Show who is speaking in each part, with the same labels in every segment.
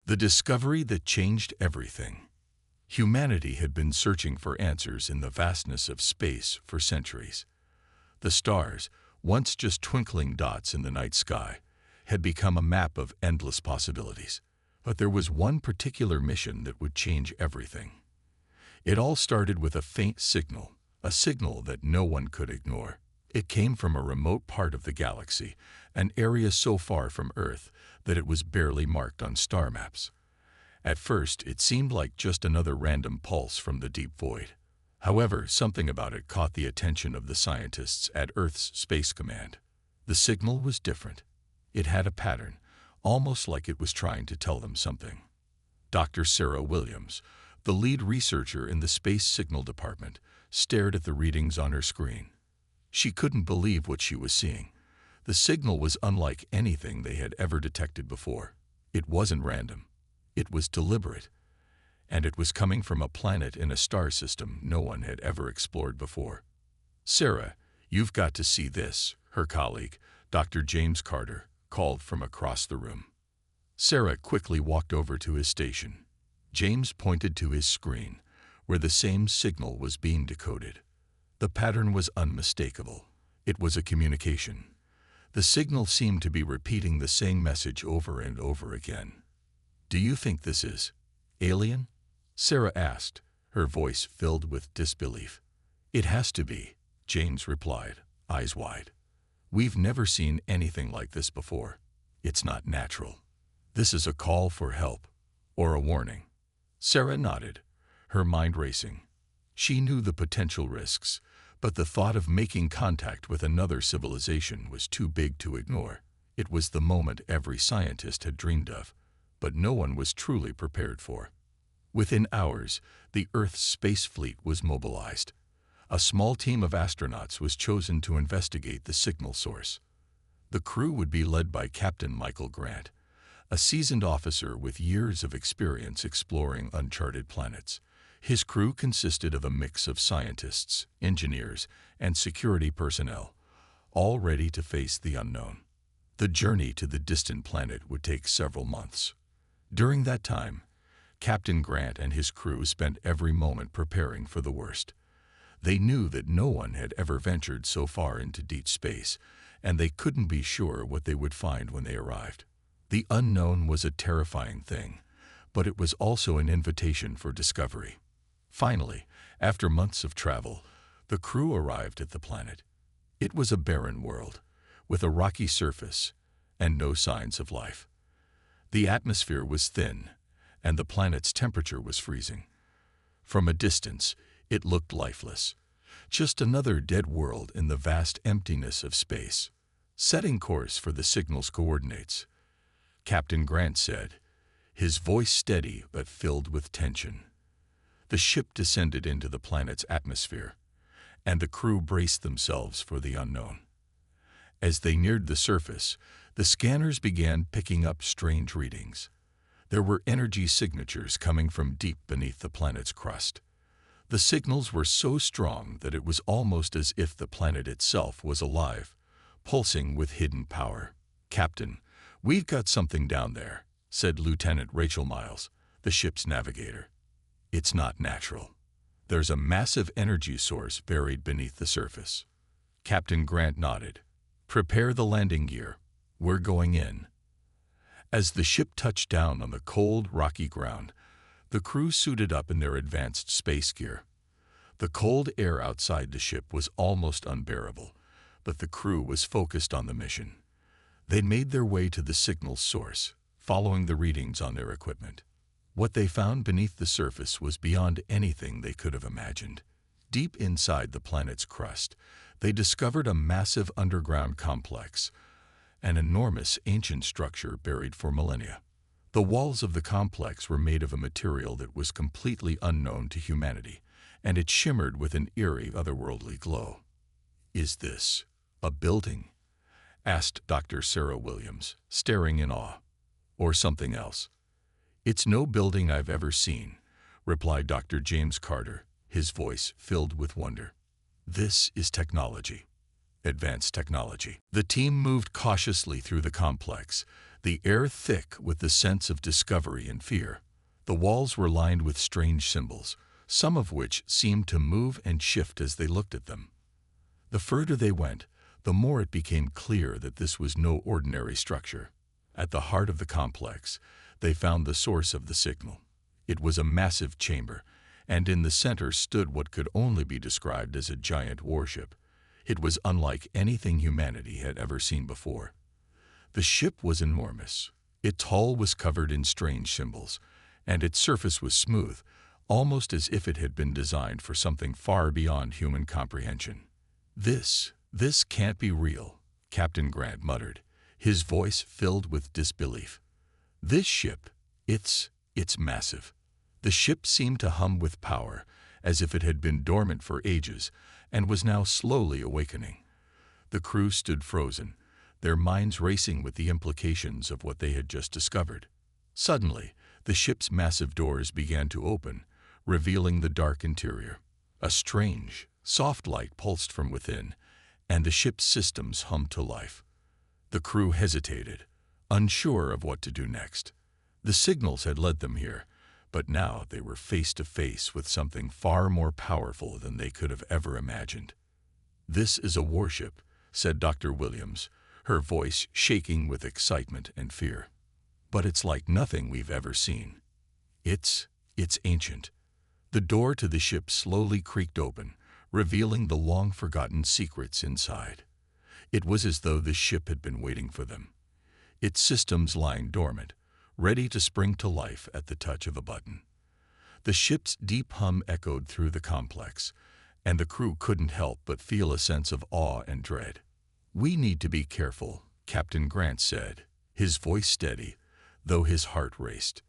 Speaker 1: The discovery that changed everything. Humanity had been searching for answers in the vastness of space for centuries. The stars, once just twinkling dots in the night sky, had become a map of endless possibilities. But there was one particular mission that would change everything. It all started with a faint signal, a signal that no one could ignore. It came from a remote part of the galaxy, an area so far from Earth that it was barely marked on star maps. At first, it seemed like just another random pulse from the deep void. However, something about it caught the attention of the scientists at Earth's Space Command. The signal was different. It had a pattern, almost like it was trying to tell them something. Dr. Sarah Williams, the lead researcher in the Space Signal Department, stared at the readings on her screen. She couldn't believe what she was seeing. The signal was unlike anything they had ever detected before. It wasn't random. It was deliberate. And it was coming from a planet in a star system no one had ever explored before. "Sarah, you've got to see this," her colleague, Dr. James Carter, called from across the room. Sarah quickly walked over to his station. James pointed to his screen, where the same signal was being decoded. The pattern was unmistakable. It was a communication. The signal seemed to be repeating the same message over and over again. "Do you think this is alien?" Sarah asked, her voice filled with disbelief. "It has to be," James replied, eyes wide. "We've never seen anything like this before. It's not natural. This is a call for help, or a warning." Sarah nodded, her mind racing. She knew the potential risks, but the thought of making contact with another civilization was too big to ignore. It was the moment every scientist had dreamed of, but no one was truly prepared for. Within hours, the Earth's space fleet was mobilized. A small team of astronauts was chosen to investigate the signal source. The crew would be led by Captain Michael Grant, a seasoned officer with years of experience exploring uncharted planets. His crew consisted of a mix of scientists, engineers, and security personnel, all ready to face the unknown. The journey to the distant planet would take several months. During that time, Captain Grant and his crew spent every moment preparing for the worst. They knew that no one had ever ventured so far into deep space, and they couldn't be sure what they would find when they arrived. The unknown was a terrifying thing, but it was also an invitation for discovery. Finally, after months of travel, the crew arrived at the planet. It was a barren world, with a rocky surface and no signs of life. The atmosphere was thin, and the planet's temperature was freezing. From a distance, it looked lifeless, just another dead world in the vast emptiness of space. Setting course for the signal's coordinates, Captain Grant said, his voice steady but filled with tension. The ship descended into the planet's atmosphere, and the crew braced themselves for the unknown. As they neared the surface, the scanners began picking up strange readings. There were energy signatures coming from deep beneath the planet's crust. The signals were so strong that it was almost as if the planet itself was alive, pulsing with hidden power. "Captain, we've got something down there," said Lieutenant Rachel Miles, the ship's navigator. "It's not natural. There's a massive energy source buried beneath the surface." Captain Grant nodded. "Prepare the landing gear. We're going in." As the ship touched down on the cold, rocky ground, the crew suited up in their advanced space gear. The cold air outside the ship was almost unbearable, but the crew was focused on the mission. They made their way to the signal source, following the readings on their equipment. What they found beneath the surface was beyond anything they could have imagined. Deep inside the planet's crust, they discovered a massive underground complex, an enormous ancient structure buried for millennia. The walls of the complex were made of a material that was completely unknown to humanity, and it shimmered with an eerie, otherworldly glow. "Is this a building?" asked Dr. Sarah Williams, staring in awe. "Or something else?" "It's no building I've ever seen," replied Dr. James Carter, his voice filled with wonder. "This is technology. Advanced technology." The team moved cautiously through the complex, the air thick with the sense of discovery and fear. The walls were lined with strange symbols, some of which seemed to move and shift as they looked at them. The further they went, the more it became clear that this was no ordinary structure. At the heart of the complex, they found the source of the signal. It was a massive chamber, and in the center stood what could only be described as a giant warship. It was unlike anything humanity had ever seen before. The ship was enormous. Its hull was covered in strange symbols, and its surface was smooth, almost as if it had been designed for something far beyond human comprehension. This can't be real," Captain Grant muttered, his voice filled with disbelief. "This ship, it's massive." The ship seemed to hum with power, as if it had been dormant for ages and was now slowly awakening. The crew stood frozen, their minds racing with the implications of what they had just discovered. Suddenly, the ship's massive doors began to open, revealing the dark interior. A strange, soft light pulsed from within, and the ship's systems hummed to life. The crew hesitated, unsure of what to do next. The signals had led them here, but now they were face to face with something far more powerful than they could have ever imagined. "This is a warship," said Dr. Williams, her voice shaking with excitement and fear. "But it's like nothing we've ever seen. It's ancient." The door to the ship slowly creaked open, revealing the long-forgotten secrets inside. It was as though the ship had been waiting for them, its systems lying dormant, ready to spring to life at the touch of a button. The ship's deep hum echoed through the complex, and the crew couldn't help but feel a sense of awe and dread. "We need to be careful," Captain Grant said, his voice steady, though his heart raced.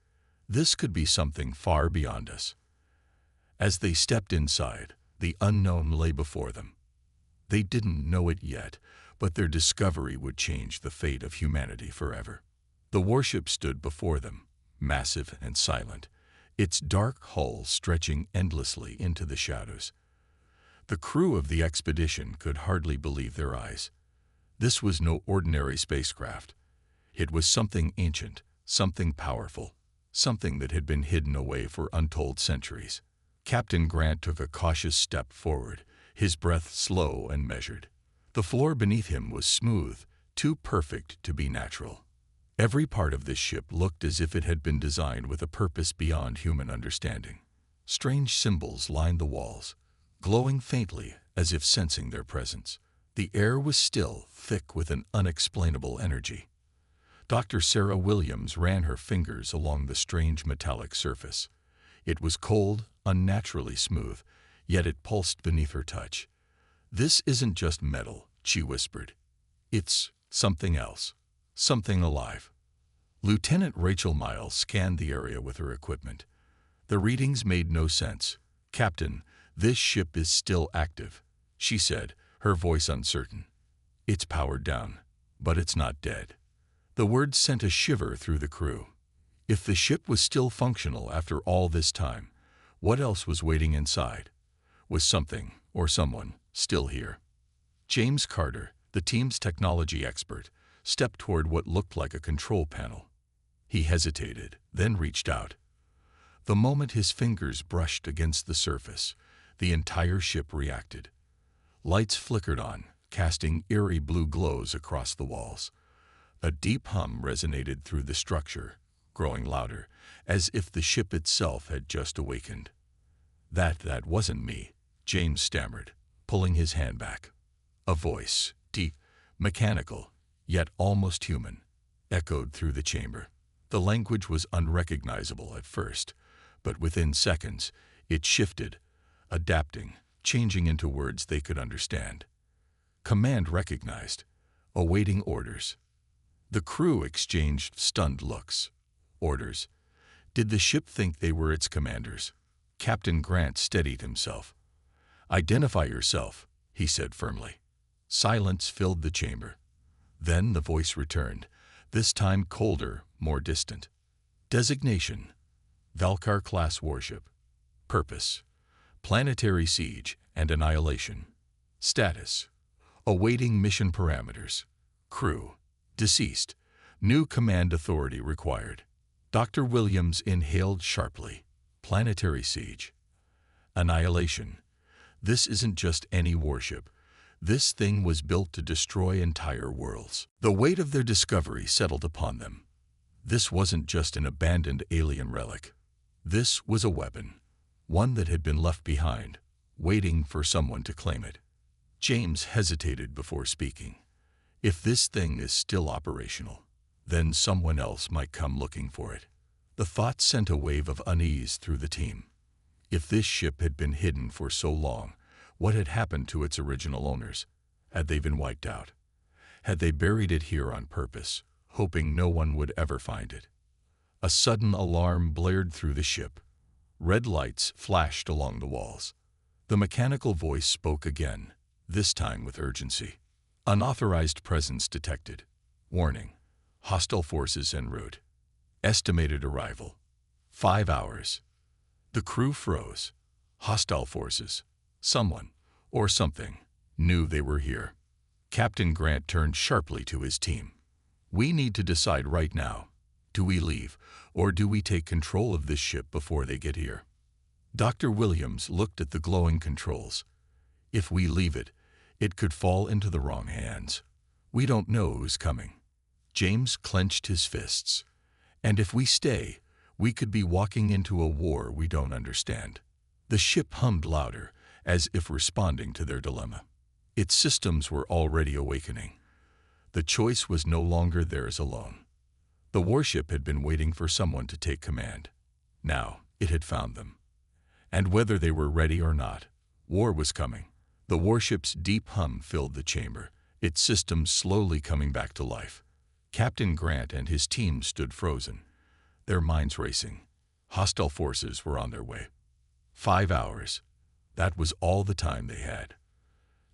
Speaker 1: "This could be something far beyond us." As they stepped inside, the unknown lay before them. They didn't know it yet, but their discovery would change the fate of humanity forever. The warship stood before them, massive and silent, its dark hull stretching endlessly into the shadows. The crew of the expedition could hardly believe their eyes. This was no ordinary spacecraft. It was something ancient, something powerful, something that had been hidden away for untold centuries. Captain Grant took a cautious step forward, his breath slow and measured. The floor beneath him was smooth, too perfect to be natural. Every part of this ship looked as if it had been designed with a purpose beyond human understanding. Strange symbols lined the walls, glowing faintly as if sensing their presence. The air was still, thick with an unexplainable energy. Dr. Sarah Williams ran her fingers along the strange metallic surface. It was cold, unnaturally smooth, yet it pulsed beneath her touch. "This isn't just metal," she whispered. "It's something else, something alive." Lieutenant Rachel Miles scanned the area with her equipment. The readings made no sense. "Captain, this ship is still active," she said, her voice uncertain. "It's powered down, but it's not dead." The words sent a shiver through the crew. If the ship was still functional after all this time, what else was waiting inside? Was something, or someone, still here? James Carter, the team's technology expert, stepped toward what looked like a control panel. He hesitated, then reached out. The moment his fingers brushed against the surface, the entire ship reacted. Lights flickered on, casting eerie blue glows across the walls. A deep hum resonated through the structure, growing louder, as if the ship itself had just awakened. That wasn't me," James stammered, pulling his hand back. A voice, deep, mechanical, yet almost human, echoed through the chamber. The language was unrecognizable at first, but within seconds, it shifted, adapting, changing into words they could understand. Command recognized, awaiting orders. The crew exchanged stunned looks. Orders. Did the ship think they were its commanders? Captain Grant steadied himself. "Identify yourself," he said firmly. Silence filled the chamber. Then the voice returned, this time colder, more distant. "Designation: Valkyr-class warship. Purpose: planetary siege and annihilation. Status: awaiting mission parameters. Crew: deceased, New command authority required. Dr. Williams inhaled sharply. Planetary siege. Annihilation. This isn't just any warship. This thing was built to destroy entire worlds. The weight of their discovery settled upon them. This wasn't just an abandoned alien relic. This was a weapon, one that had been left behind, waiting for someone to claim it. James hesitated before speaking. If this thing is still operational, then someone else might come looking for it. The thought sent a wave of unease through the team. If this ship had been hidden for so long, what had happened to its original owners? Had they been wiped out? Had they buried it here on purpose, hoping no one would ever find it? A sudden alarm blared through the ship. Red lights flashed along the walls. The mechanical voice spoke again, this time with urgency. Unauthorized presence detected. Warning. Hostile forces en route. Estimated arrival. 5 hours. The crew froze. Hostile forces. Someone, or something, knew they were here. Captain Grant turned sharply to his team. We need to decide right now. Do we leave, or do we take control of this ship before they get here? Dr. Williams looked at the glowing controls. If we leave it, it could fall into the wrong hands. We don't know who's coming. James clenched his fists. And if we stay, we could be walking into a war we don't understand. The ship hummed louder, as if responding to their dilemma. Its systems were already awakening. The choice was no longer theirs alone. The warship had been waiting for someone to take command. Now, it had found them. And whether they were ready or not, war was coming. The warship's deep hum filled the chamber, its systems slowly coming back to life. Captain Grant and his team stood frozen, their minds racing. Hostile forces were on their way. 5 hours. That was all the time they had.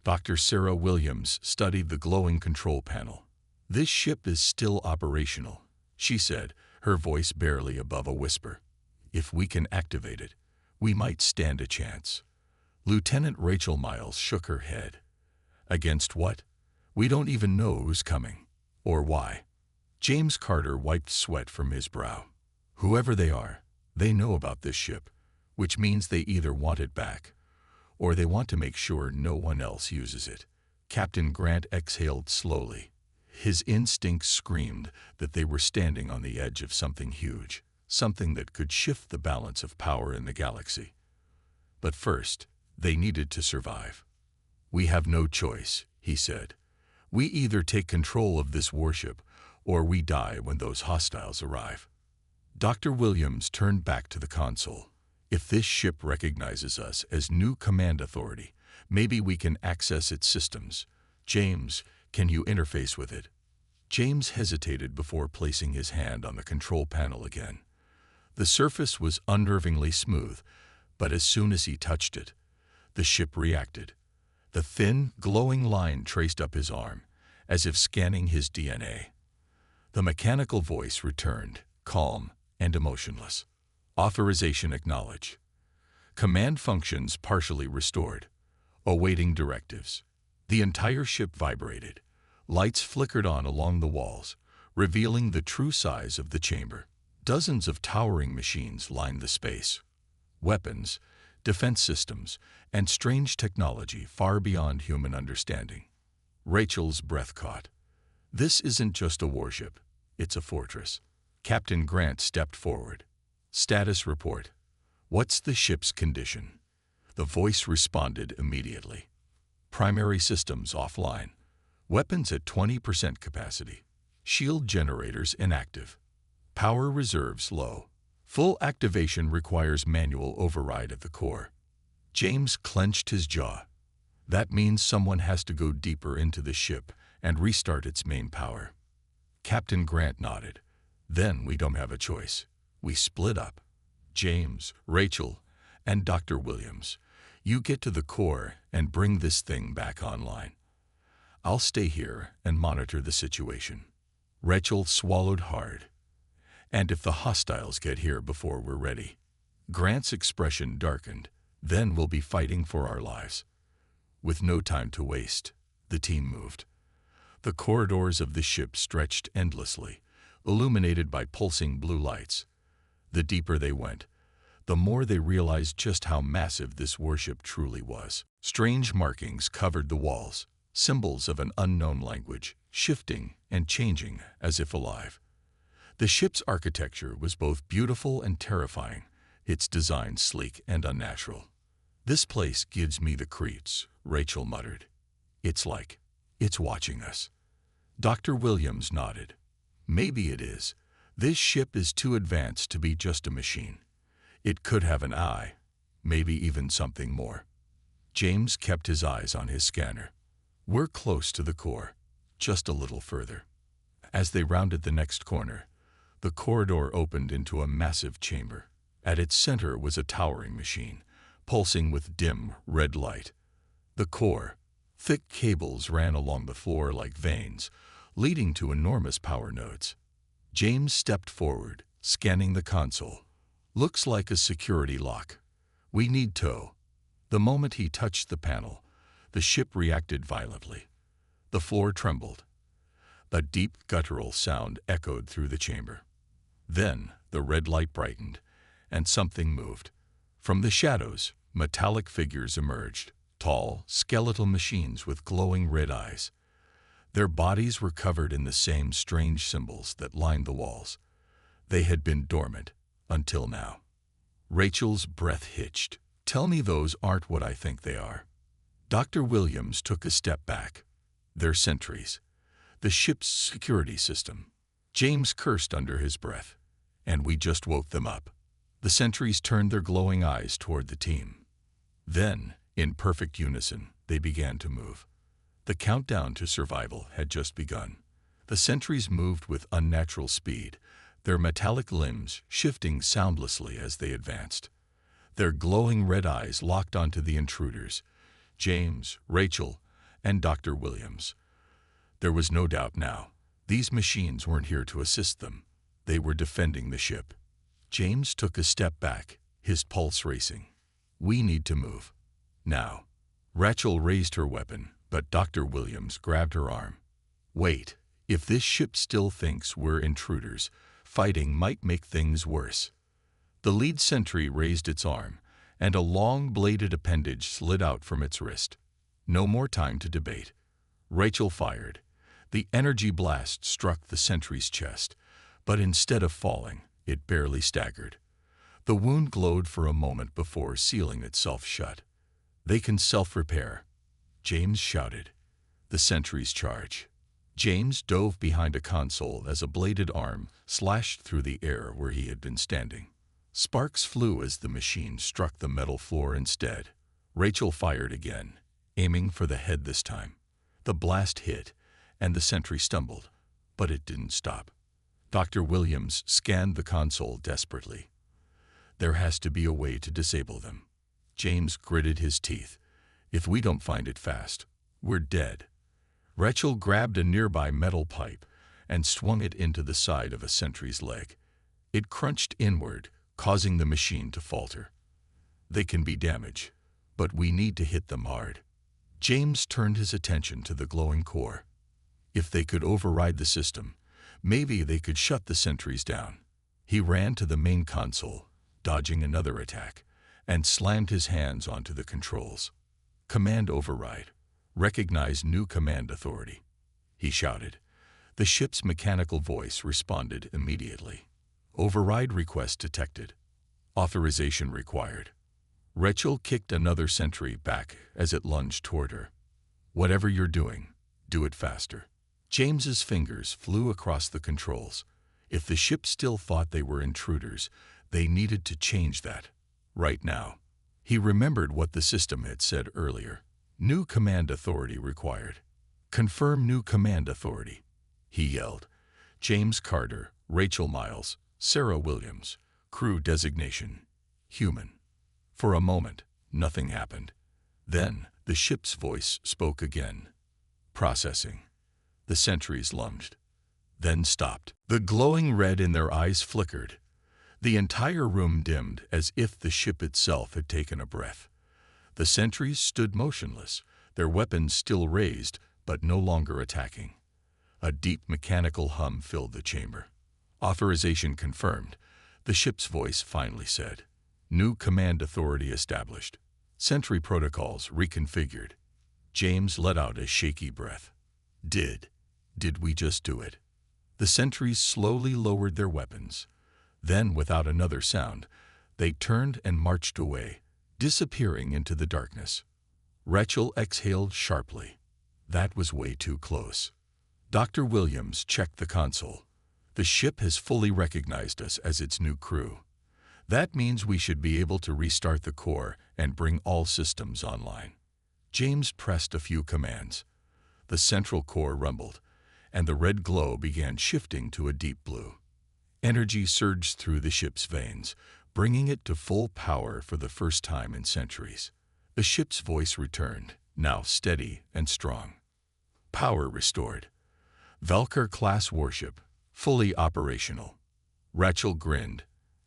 Speaker 1: Dr. Sarah Williams studied the glowing control panel. This ship is still operational, she said, her voice barely above a whisper. If we can activate it, we might stand a chance. Lieutenant Rachel Miles shook her head. Against what? We don't even know who's coming, or why. James Carter wiped sweat from his brow. Whoever they are, they know about this ship, which means they either want it back, or they want to make sure no one else uses it. Captain Grant exhaled slowly. His instincts screamed that they were standing on the edge of something huge, something that could shift the balance of power in the galaxy. But first, they needed to survive. We have no choice, he said. We either take control of this warship, or we die when those hostiles arrive. Dr. Williams turned back to the console. If this ship recognizes us as new command authority, maybe we can access its systems. James, can you interface with it? James hesitated before placing his hand on the control panel again. The surface was unnervingly smooth, but as soon as he touched it, the ship reacted. The thin, glowing line traced up his arm, as if scanning his DNA. The mechanical voice returned, calm and emotionless. Authorization acknowledged. Command functions partially restored. Awaiting directives. The entire ship vibrated. Lights flickered on along the walls, revealing the true size of the chamber. Dozens of towering machines lined the space. Weapons, defense systems, and strange technology far beyond human understanding. Rachel's breath caught. This isn't just a warship, it's a fortress. Captain Grant stepped forward. Status report. What's the ship's condition? The voice responded immediately. Primary systems offline. Weapons at 20% capacity. Shield generators inactive. Power reserves low. Full activation requires manual override at the core. James clenched his jaw. That means someone has to go deeper into the ship and restart its main power. Captain Grant nodded. Then we don't have a choice. We split up. James, Rachel, and Dr. Williams, you get to the core and bring this thing back online. I'll stay here and monitor the situation. Rachel swallowed hard. And if the hostiles get here before we're ready? Grant's expression darkened. Then we'll be fighting for our lives. With no time to waste, the team moved. The corridors of the ship stretched endlessly, illuminated by pulsing blue lights. The deeper they went, the more they realized just how massive this warship truly was. Strange markings covered the walls, symbols of an unknown language, shifting and changing as if alive. The ship's architecture was both beautiful and terrifying, its design sleek and unnatural. "This place gives me the creeps," Rachel muttered. It's watching us." Dr. Williams nodded. "Maybe it is. This ship is too advanced to be just a machine. It could have an eye, maybe even something more." James kept his eyes on his scanner. "We're close to the core, just a little further." As they rounded the next corner, the corridor opened into a massive chamber. At its center was a towering machine, pulsing with dim, red light. The core, thick cables ran along the floor like veins, leading to enormous power nodes. James stepped forward, scanning the console. "Looks like a security lock. We need tow." The moment he touched the panel, the ship reacted violently. The floor trembled. A deep guttural sound echoed through the chamber. Then the red light brightened, and something moved. From the shadows, metallic figures emerged, tall, skeletal machines with glowing red eyes. Their bodies were covered in the same strange symbols that lined the walls. They had been dormant until now. Rachel's breath hitched. "Tell me those aren't what I think they are." Dr. Williams took a step back. "They're sentries. The ship's security system." James cursed under his breath. "And we just woke them up." The sentries turned their glowing eyes toward the team. Then, in perfect unison, they began to move. The countdown to survival had just begun. The sentries moved with unnatural speed, their metallic limbs shifting soundlessly as they advanced. Their glowing red eyes locked onto the intruders, James, Rachel, and Dr. Williams. There was no doubt now. These machines weren't here to assist them. They were defending the ship. James took a step back, his pulse racing. "We need to move. Now." Rachel raised her weapon, but Dr. Williams grabbed her arm. "Wait. If this ship still thinks we're intruders, fighting might make things worse." The lead sentry raised its arm, and a long-bladed appendage slid out from its wrist. No more time to debate. Rachel fired. The energy blast struck the sentry's chest, but instead of falling, it barely staggered. The wound glowed for a moment before sealing itself shut. "They can self-repair," James shouted. The sentries charge. James dove behind a console as a bladed arm slashed through the air where he had been standing. Sparks flew as the machine struck the metal floor instead. Rachel fired again, aiming for the head this time. The blast hit, and the sentry stumbled, but it didn't stop. Dr. Williams scanned the console desperately. "There has to be a way to disable them." James gritted his teeth. "If we don't find it fast, we're dead." Rachel grabbed a nearby metal pipe and swung it into the side of a sentry's leg. It crunched inward, causing the machine to falter. "They can be damaged, but we need to hit them hard." James turned his attention to the glowing core. If they could override the system, maybe they could shut the sentries down. He ran to the main console, dodging another attack, and slammed his hands onto the controls. "Command override. Recognize new command authority," he shouted. The ship's mechanical voice responded immediately. "Override request detected. Authorization required." Rachel kicked another sentry back as it lunged toward her. "Whatever you're doing, do it faster." James's fingers flew across the controls. If the ship still thought they were intruders, they needed to change that. Right now. He remembered what the system had said earlier. New command authority required. "Confirm new command authority," he yelled. James Carter, Rachel Miles, Sarah Williams, crew designation, human. For a moment, nothing happened. Then, the ship's voice spoke again. "Processing." The sentries lunged, then stopped. The glowing red in their eyes flickered. The entire room dimmed as if the ship itself had taken a breath. The sentries stood motionless, their weapons still raised, but no longer attacking. A deep mechanical hum filled the chamber. Authorization confirmed, the ship's voice finally said. New command authority established. Sentry protocols reconfigured. James let out a shaky breath. Did we just do it? The sentries slowly lowered their weapons. Then, without another sound, they turned and marched away, disappearing into the darkness. Rachel exhaled sharply. That was way too close. Dr. Williams checked the console. The ship has fully recognized us as its new crew. That means we should be able to restart the core and bring all systems online. James pressed a few commands. The central core rumbled, and the red glow began shifting to a deep blue. Energy surged through the ship's veins, bringing it to full power for the first time in centuries. The ship's voice returned, now steady and strong. Power restored. Valkyr-class warship, fully operational. Rachel grinned.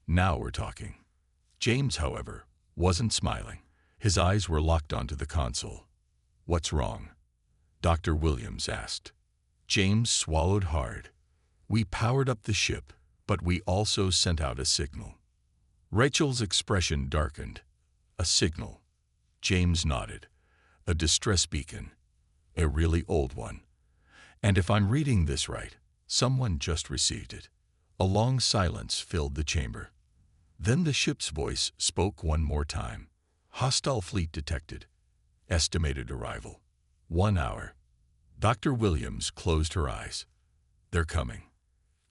Speaker 1: Now we're talking. James, however, wasn't smiling. His eyes were locked onto the console. What's wrong? Dr. Williams asked. James swallowed hard. We powered up the ship, but we also sent out a signal. Rachel's expression darkened. A signal. James nodded. A distress beacon. A really old one. And if I'm reading this right, someone just received it. A long silence filled the chamber. Then the ship's voice spoke one more time. Hostile fleet detected. Estimated arrival. 1 hour. Dr. Williams closed her eyes. They're coming.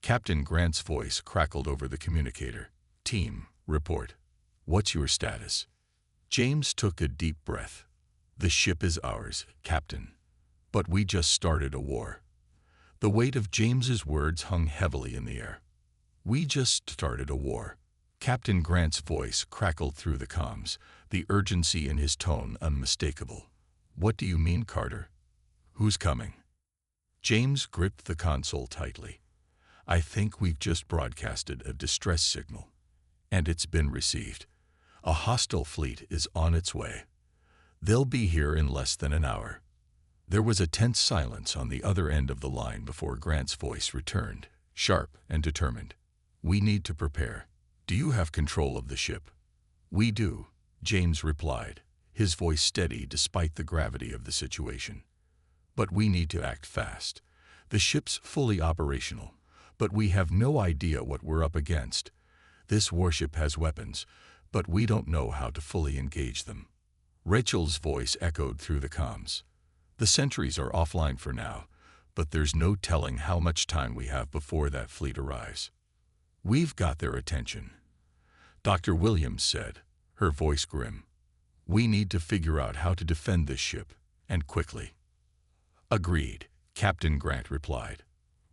Speaker 1: Captain Grant's voice crackled over the communicator. Team, report. What's your status? James took a deep breath. The ship is ours, Captain. But we just started a war. The weight of James's words hung heavily in the air. We just started a war. Captain Grant's voice crackled through the comms, the urgency in his tone unmistakable. What do you mean, Carter? Who's coming? James gripped the console tightly. I think we've just broadcasted a distress signal. And it's been received. A hostile fleet is on its way. They'll be here in less than an hour. There was a tense silence on the other end of the line before Grant's voice returned, sharp and determined. We need to prepare. Do you have control of the ship? We do, James replied, his voice steady despite the gravity of the situation. But we need to act fast. The ship's fully operational, but we have no idea what we're up against. This warship has weapons, but we don't know how to fully engage them. Rachel's voice echoed through the comms. The sentries are offline for now, but there's no telling how much time we have before that fleet arrives. We've got their attention. Dr. Williams said, her voice grim. We need to figure out how to defend this ship, and quickly. Agreed, Captain Grant replied.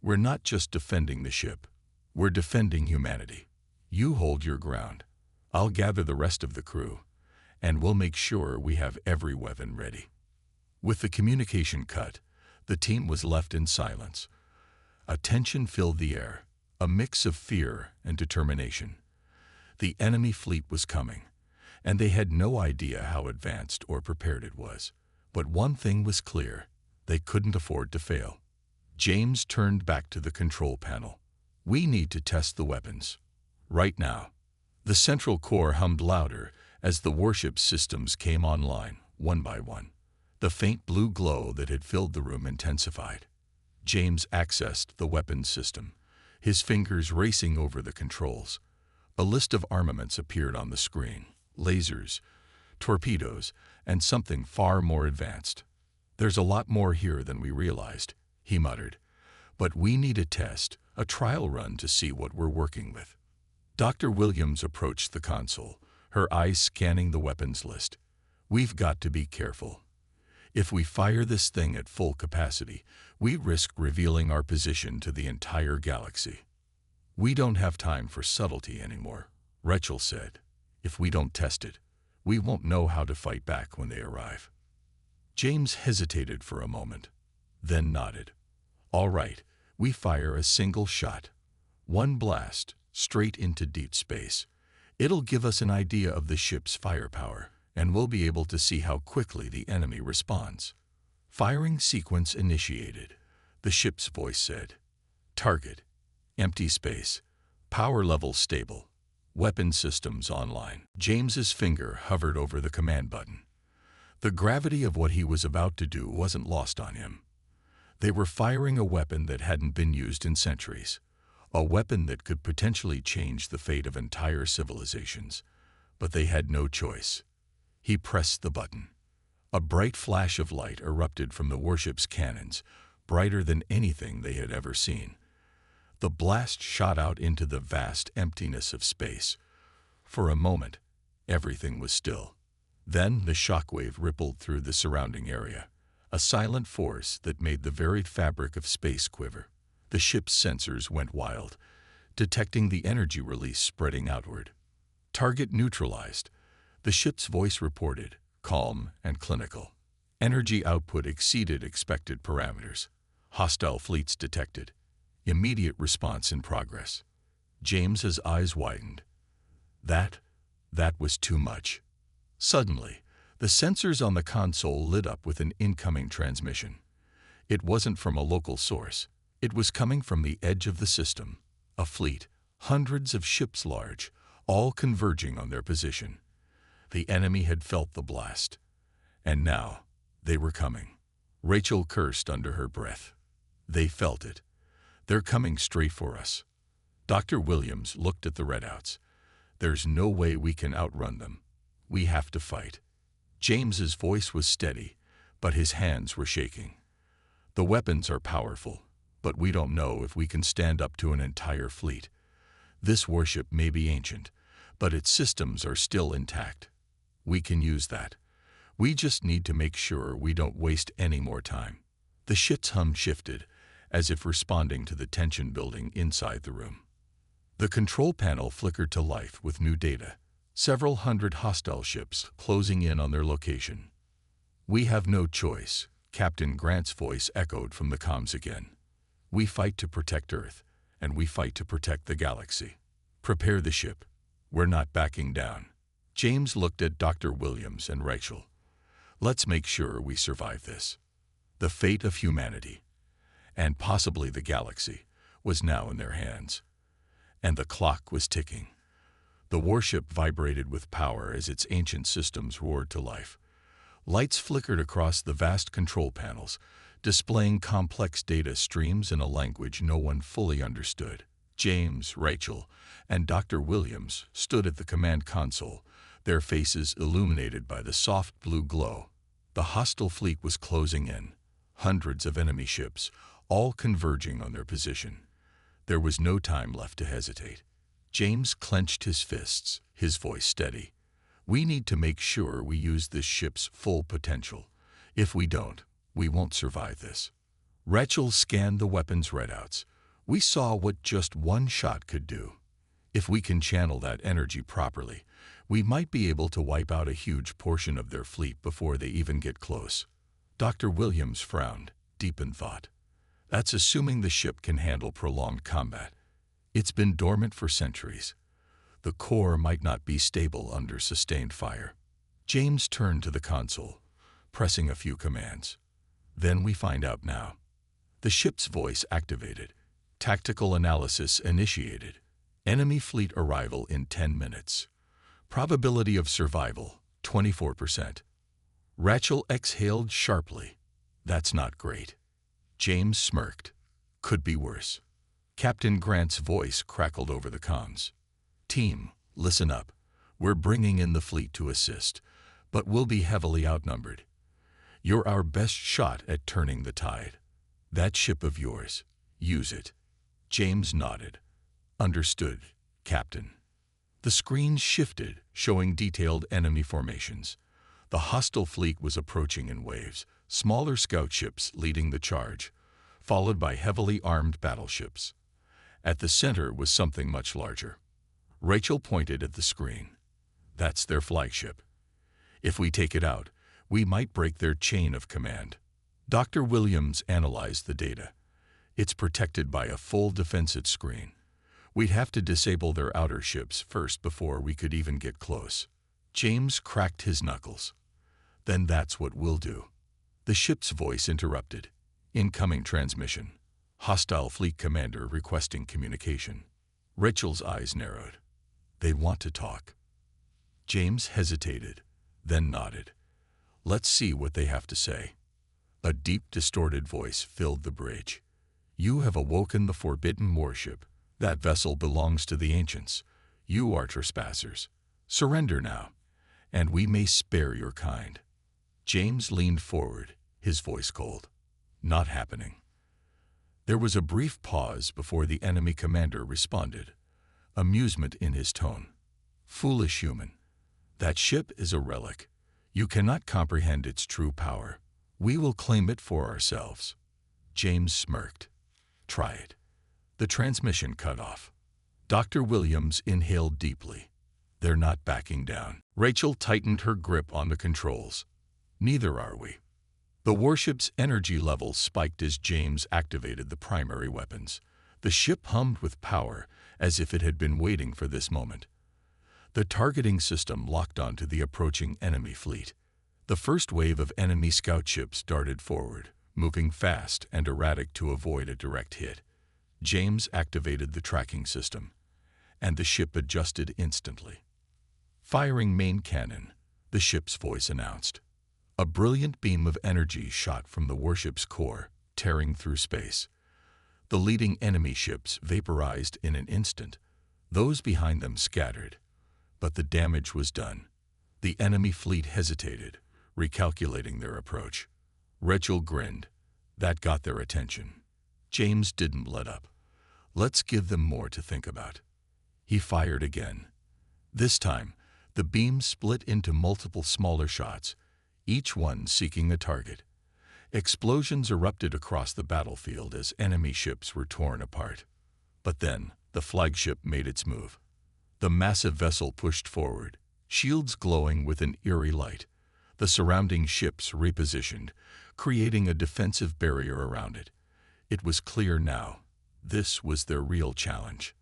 Speaker 1: We're not just defending the ship. We're defending humanity. You hold your ground. I'll gather the rest of the crew, and we'll make sure we have every weapon ready. With the communication cut, the team was left in silence. A tension filled the air, a mix of fear and determination. The enemy fleet was coming, and they had no idea how advanced or prepared it was. But one thing was clear, they couldn't afford to fail. James turned back to the control panel. We need to test the weapons. Right now. The central core hummed louder as the warship systems came online, one by one. The faint blue glow that had filled the room intensified. James accessed the weapons system, his fingers racing over the controls. A list of armaments appeared on the screen. Lasers, torpedoes, and something far more advanced. There's a lot more here than we realized, he muttered. But we need a test, a trial run to see what we're working with. Dr. Williams approached the console, her eyes scanning the weapons list. We've got to be careful. If we fire this thing at full capacity, we risk revealing our position to the entire galaxy. We don't have time for subtlety anymore, Rachel said. If we don't test it, we won't know how to fight back when they arrive. James hesitated for a moment, then nodded. All right, we fire a single shot. One blast, straight into deep space. It'll give us an idea of the ship's firepower, and we'll be able to see how quickly the enemy responds. Firing sequence initiated, the ship's voice said. Target, Empty space. Power level stable. Weapon systems online. James's finger hovered over the command button. The gravity of what he was about to do wasn't lost on him. They were firing a weapon that hadn't been used in centuries. A weapon that could potentially change the fate of entire civilizations. But they had no choice. He pressed the button. A bright flash of light erupted from the warship's cannons, brighter than anything they had ever seen. The blast shot out into the vast emptiness of space. For a moment, everything was still. Then the shockwave rippled through the surrounding area, a silent force that made the very fabric of space quiver. The ship's sensors went wild, detecting the energy release spreading outward. Target neutralized, the ship's voice reported, calm and clinical. Energy output exceeded expected parameters. Hostile fleets detected. Immediate response in progress. James's eyes widened. That was too much. Suddenly, the sensors on the console lit up with an incoming transmission. It wasn't from a local source. It was coming from the edge of the system. A fleet, hundreds of ships large, all converging on their position. The enemy had felt the blast. And now, they were coming. Rachel cursed under her breath. They felt it. They're coming straight for us. Dr. Williams looked at the readouts. There's no way we can outrun them. We have to fight. James's voice was steady, but his hands were shaking. The weapons are powerful, but we don't know if we can stand up to an entire fleet. This warship may be ancient, but its systems are still intact. We can use that. We just need to make sure we don't waste any more time. The ship's hum shifted, as if responding to the tension building inside the room. The control panel flickered to life with new data. Several hundred hostile ships closing in on their location. We have no choice, Captain Grant's voice echoed from the comms again. We fight to protect Earth, and we fight to protect the galaxy. Prepare the ship. We're not backing down. James looked at Dr. Williams and Rachel. Let's make sure we survive this. The fate of humanity, and possibly the galaxy, was now in their hands. And the clock was ticking. The warship vibrated with power as its ancient systems roared to life. Lights flickered across the vast control panels, displaying complex data streams in a language no one fully understood. James, Rachel, and Dr. Williams stood at the command console, their faces illuminated by the soft blue glow. The hostile fleet was closing in, hundreds of enemy ships, all converging on their position. There was no time left to hesitate. James clenched his fists, his voice steady. We need to make sure we use this ship's full potential. If we don't, we won't survive this. Rachel scanned the weapons readouts. We saw what just one shot could do. If we can channel that energy properly, we might be able to wipe out a huge portion of their fleet before they even get close. Dr. Williams frowned, deep in thought. That's assuming the ship can handle prolonged combat. It's been dormant for centuries. The core might not be stable under sustained fire. James turned to the console, pressing a few commands. Then we find out now. The ship's voice activated. Tactical analysis initiated. Enemy fleet arrival in 10 minutes. Probability of survival, 24%. Rachel exhaled sharply. That's not great. James smirked. Could be worse. Captain Grant's voice crackled over the comms. Team, listen up. We're bringing in the fleet to assist, but we'll be heavily outnumbered. You're our best shot at turning the tide. That ship of yours, use it. James nodded. Understood, Captain. The screen shifted, showing detailed enemy formations. The hostile fleet was approaching in waves, smaller scout ships leading the charge, followed by heavily armed battleships. At the center was something much larger. Rachel pointed at the screen. That's their flagship. If we take it out, we might break their chain of command. Dr. Williams analyzed the data. It's protected by a full defensive screen. We'd have to disable their outer ships first before we could even get close. James cracked his knuckles. Then that's what we'll do. The ship's voice interrupted. Incoming transmission. Hostile fleet commander requesting communication. Rachel's eyes narrowed. They want to talk. James hesitated, then nodded. Let's see what they have to say. A deep, distorted voice filled the bridge. You have awoken the forbidden warship. That vessel belongs to the ancients. You are trespassers. Surrender now, and we may spare your kind. James leaned forward, his voice cold. Not happening. There was a brief pause before the enemy commander responded, amusement in his tone. Foolish human. That ship is a relic. You cannot comprehend its true power. We will claim it for ourselves. James smirked. Try it. The transmission cut off. Dr. Williams inhaled deeply. They're not backing down. Rachel tightened her grip on the controls. Neither are we. The warship's energy levels spiked as James activated the primary weapons. The ship hummed with power, as if it had been waiting for this moment. The targeting system locked onto the approaching enemy fleet. The first wave of enemy scout ships darted forward, moving fast and erratic to avoid a direct hit. James activated the tracking system, and the ship adjusted instantly. Firing main cannon, the ship's voice announced. A brilliant beam of energy shot from the warship's core, tearing through space. The leading enemy ships vaporized in an instant. Those behind them scattered. But the damage was done. The enemy fleet hesitated, recalculating their approach. Rachel grinned. That got their attention. James didn't let up. Let's give them more to think about. He fired again. This time, the beam split into multiple smaller shots, each one seeking a target. Explosions erupted across the battlefield as enemy ships were torn apart. But then, the flagship made its move. The massive vessel pushed forward, shields glowing with an eerie light. The surrounding ships repositioned, creating a defensive barrier around it. It was clear now. This was their real challenge.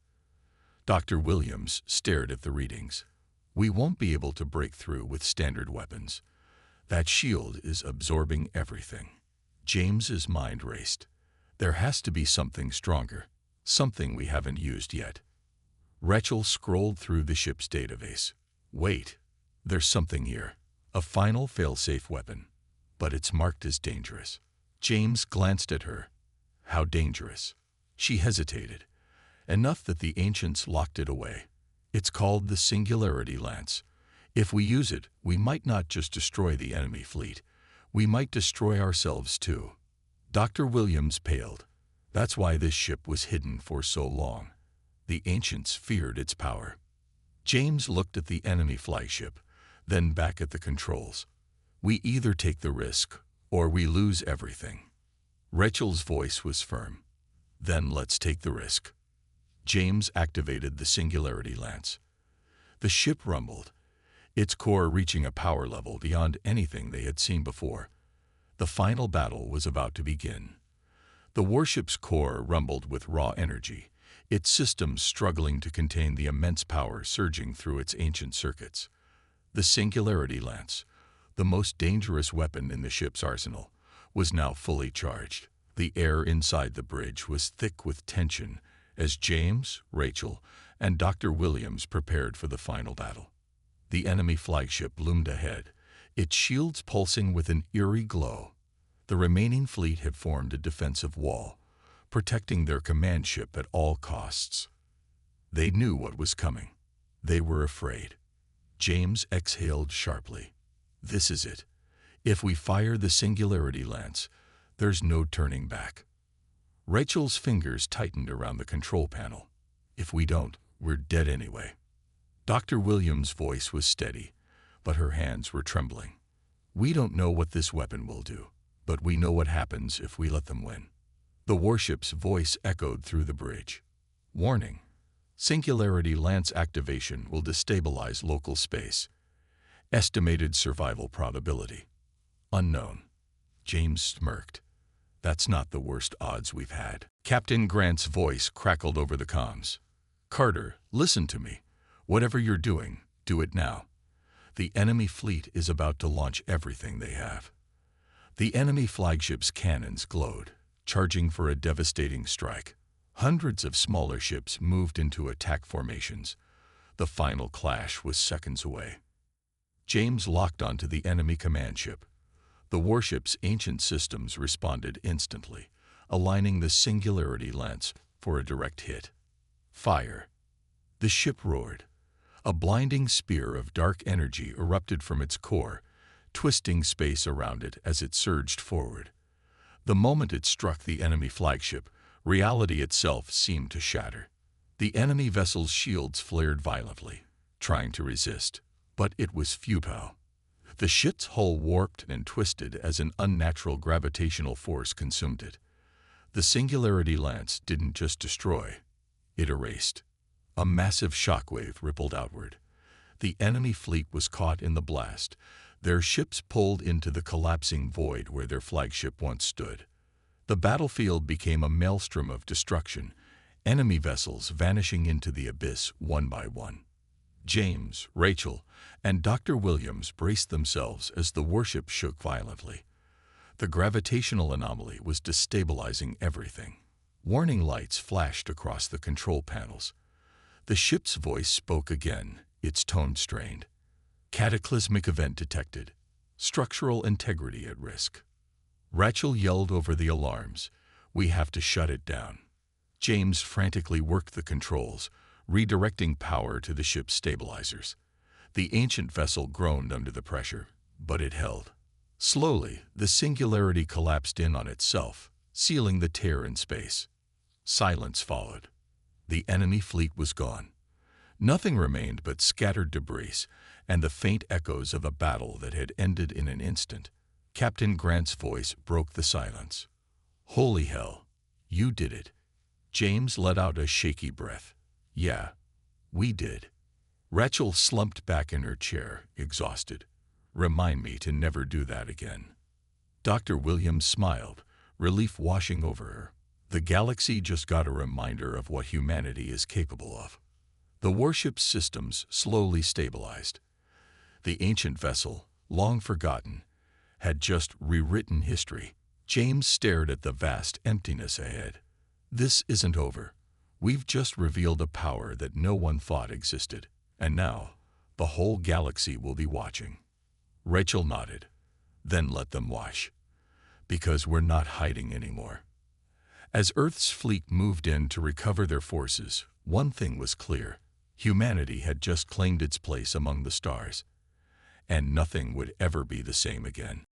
Speaker 1: Dr. Williams stared at the readings. We won't be able to break through with standard weapons. That shield is absorbing everything. James's mind raced. There has to be something stronger, something we haven't used yet. Rachel scrolled through the ship's database. Wait, there's something here. A final fail-safe weapon, but it's marked as dangerous. James glanced at her. How dangerous? She hesitated, enough that the ancients locked it away. It's called the Singularity Lance. If we use it, we might not just destroy the enemy fleet. We might destroy ourselves too. Dr. Williams paled. That's why this ship was hidden for so long. The ancients feared its power. James looked at the enemy flagship, then back at the controls. We either take the risk, or we lose everything. Rachel's voice was firm. Then let's take the risk. James activated the Singularity Lance. The ship rumbled, its core reaching a power level beyond anything they had seen before. The final battle was about to begin. The warship's core rumbled with raw energy, its systems struggling to contain the immense power surging through its ancient circuits. The Singularity Lance, the most dangerous weapon in the ship's arsenal, was now fully charged. The air inside the bridge was thick with tension as James, Rachel, and Dr. Williams prepared for the final battle. The enemy flagship loomed ahead, its shields pulsing with an eerie glow. The remaining fleet had formed a defensive wall, protecting their command ship at all costs. They knew what was coming. They were afraid. James exhaled sharply. This is it. If we fire the Singularity Lance, there's no turning back. Rachel's fingers tightened around the control panel. If we don't, we're dead anyway. Dr. Williams' voice was steady, but her hands were trembling. We don't know what this weapon will do, but we know what happens if we let them win. The warship's voice echoed through the bridge. Warning. Singularity Lance activation will destabilize local space. Estimated survival probability. Unknown. James smirked. That's not the worst odds we've had. Captain Grant's voice crackled over the comms. Carter, listen to me. Whatever you're doing, do it now. The enemy fleet is about to launch everything they have. The enemy flagship's cannons glowed, charging for a devastating strike. Hundreds of smaller ships moved into attack formations. The final clash was seconds away. James locked onto the enemy command ship. The warship's ancient systems responded instantly, aligning the singularity lance for a direct hit. Fire. The ship roared. A blinding spear of dark energy erupted from its core, twisting space around it as it surged forward. The moment it struck the enemy flagship, reality itself seemed to shatter. The enemy vessel's shields flared violently, trying to resist, but it was futile. The ship's hull warped and twisted as an unnatural gravitational force consumed it. The singularity lance didn't just destroy, it erased. A massive shockwave rippled outward. The enemy fleet was caught in the blast, their ships pulled into the collapsing void where their flagship once stood. The battlefield became a maelstrom of destruction, enemy vessels vanishing into the abyss one by one. James, Rachel, and Dr. Williams braced themselves as the warship shook violently. The gravitational anomaly was destabilizing everything. Warning lights flashed across the control panels. The ship's voice spoke again, its tone strained. Cataclysmic event detected. Structural integrity at risk. Rachel yelled over the alarms. We have to shut it down. James frantically worked the controls, redirecting power to the ship's stabilizers. The ancient vessel groaned under the pressure, but it held. Slowly, the singularity collapsed in on itself, sealing the tear in space. Silence followed. The enemy fleet was gone. Nothing remained but scattered debris and the faint echoes of a battle that had ended in an instant. Captain Grant's voice broke the silence. Holy hell, you did it. James let out a shaky breath. Yeah, we did. Rachel slumped back in her chair, exhausted. Remind me to never do that again. Dr. Williams smiled, relief washing over her. The galaxy just got a reminder of what humanity is capable of. The warship's systems slowly stabilized. The ancient vessel, long forgotten, had just rewritten history. James stared at the vast emptiness ahead. This isn't over. We've just revealed a power that no one thought existed. And now, the whole galaxy will be watching. Rachel nodded. Then let them watch. Because we're not hiding anymore. As Earth's fleet moved in to recover their forces, one thing was clear. Humanity had just claimed its place among the stars. And nothing would ever be the same again.